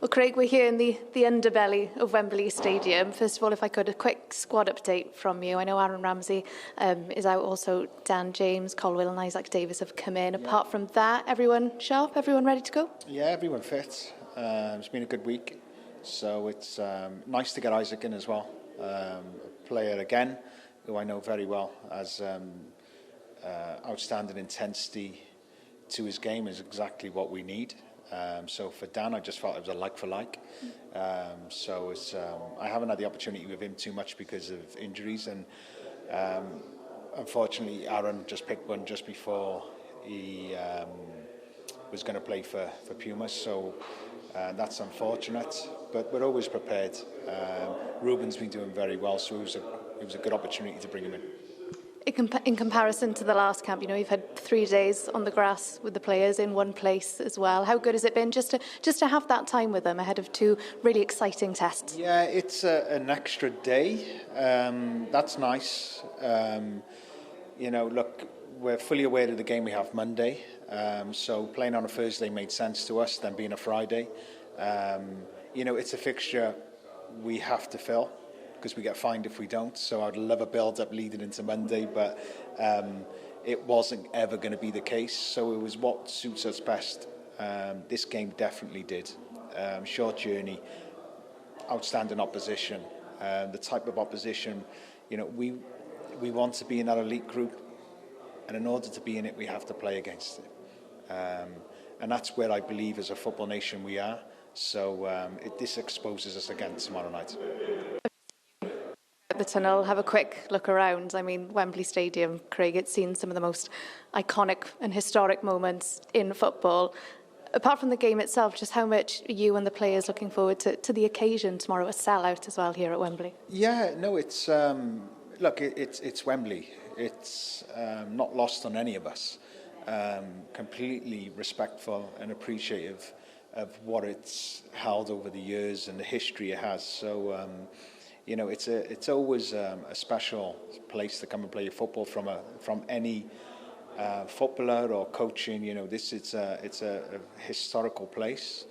Well, Craig, we're here in the underbelly of Wembley Stadium. First of all, if I could, a quick squad update from you. I know Aaron Ramsey is out, also Dan James, Colwell and Isaac Davis have come in. Yeah. Apart from that, everyone sharp, everyone ready to go? Yeah, everyone fit. It's been a good week, so it's nice to get Isaac in as well. A player again, who I know very well, has outstanding intensity to his game, is exactly what we need. So for Dan, I just felt it was a like for like. So it's, I haven't had the opportunity with him too much because of injuries, and unfortunately Aaron just picked one just before he was going to play for Pumas. So that's unfortunate, but we're always prepared. Ruben's been doing very well, so it was a good opportunity to bring him in. In comparison to the last camp, you know, you've had 3 days on the grass with the players in one place as well. How good has it been just to have that time with them ahead of 2 really exciting tests? Yeah, it's an extra day. That's nice. You know, look, we're fully aware of the game we have Monday. So playing on a Thursday made sense to us, then being a Friday. You know, it's a fixture we have to fill, because we get fined if we don't. So I'd love a build-up leading into Monday, but it wasn't ever going to be the case. So it was what suits us best. This game definitely did. Short journey, outstanding opposition. The type of opposition, you know, we want to be in that elite group, and in order to be in it, we have to play against it. And that's where I believe as a football nation we are. So this exposes us again tomorrow night. The tunnel, have a quick look around. I mean, Wembley Stadium, Craig, it's seen some of the most iconic and historic moments in football. Apart from the game itself, just how much are you and the players looking forward to the occasion tomorrow, a sellout as well here at Wembley? Yeah, no, it's look, it's Wembley. It's not lost on any of us. Completely respectful and appreciative of what it's held over the years and the history it has. So. You know, it's always a special place to come and play football from any footballer or coaching. You know, it's a historical place,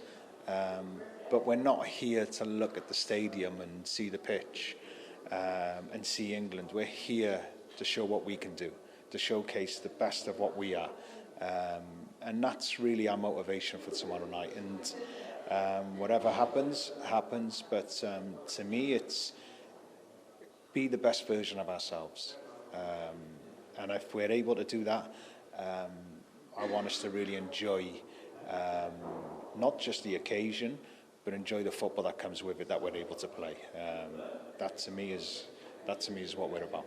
but we're not here to look at the stadium and see the pitch and see England. We're here to show what we can do, to showcase the best of what we are, and that's really our motivation for tomorrow night. And whatever happens. But to me, it's be the best version of ourselves. And if we're able to do that, I want us to really enjoy not just the occasion, but enjoy the football that comes with it that we're able to play. That to me is what we're about.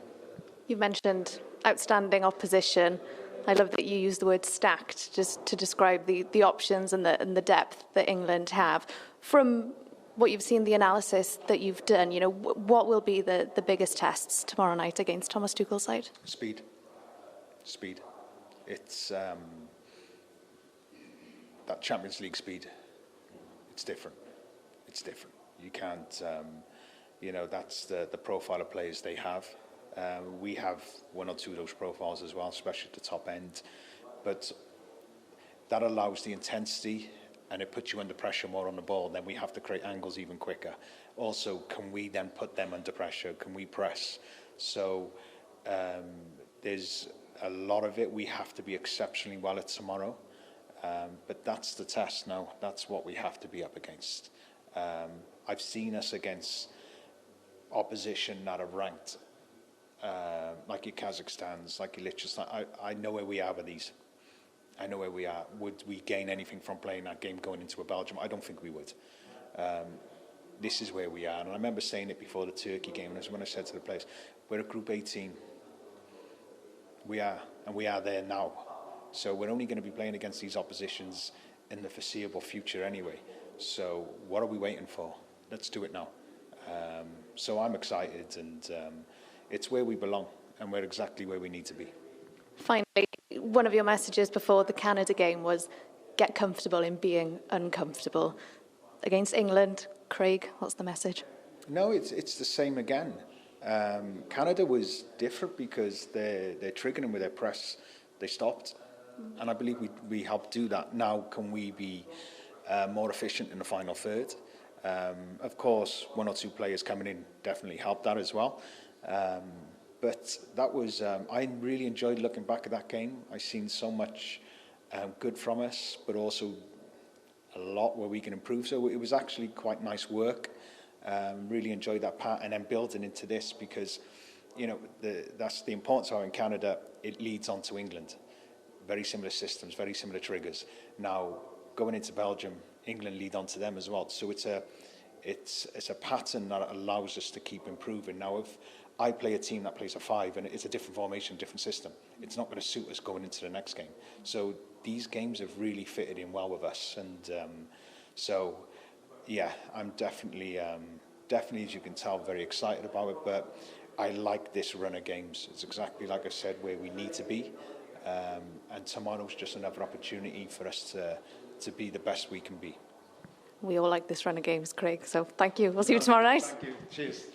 You've mentioned outstanding opposition. I love that you use the word stacked just to describe the options and the depth that England have. From what you've seen, the analysis that you've done, you know, what will be the biggest tests tomorrow night against Thomas Tuchel's side? Speed. It's that Champions League speed. It's different. You can't, you know, that's the profile of players they have. We have 1 or 2 of those profiles as well, especially at the top end. But that allows the intensity, and it puts you under pressure more on the ball. Then we have to create angles even quicker. Also, can we then put them under pressure? Can we press? So there's a lot of it. We have to be exceptionally well at tomorrow. But that's the test now. That's what we have to be up against. I've seen us against opposition that are ranked, like your Kazakhstans, like your Liechtenstein. I know where we are with these. I know where we are. Would we gain anything from playing that game going into a Belgium? I don't think we would. This is where we are. And I remember saying it before the Turkey game, and that's when I said to the players, we're at Group 18. We are, and we are there now. So we're only going to be playing against these oppositions in the foreseeable future anyway. So what are we waiting for? Let's do it now. So I'm excited, and it's where we belong, and we're exactly where we need to be. Finally, one of your messages before the Canada game was get comfortable in being uncomfortable. Against England, Craig, what's the message? No, it's the same again. Canada was different because they're triggering with their press. They stopped, and I believe we helped do that. Now, can we be more efficient in the final third. Of course, one or two players coming in definitely helped that as well. But that was, I really enjoyed looking back at that game. I've seen so much good from us, but also a lot where we can improve. So it was actually quite nice work. Really enjoyed that part, and then building into this because, you know, that's the importance of how in Canada it leads on to England. Very similar systems, very similar triggers. Now going into Belgium, England lead on to them as well. So it's a pattern that allows us to keep improving. Now if I play a team that plays a 5 and it's a different formation, different system, it's not going to suit us going into the next game. So these games have really fitted in well with us, and so yeah, I'm definitely, as you can tell, very excited about it. But I like this run of games. It's exactly like I said, where we need to be, and tomorrow's just another opportunity for us to be the best we can be. We all like this run of games, Craig. So thank you. We'll see you tomorrow night. Thank you. Cheers.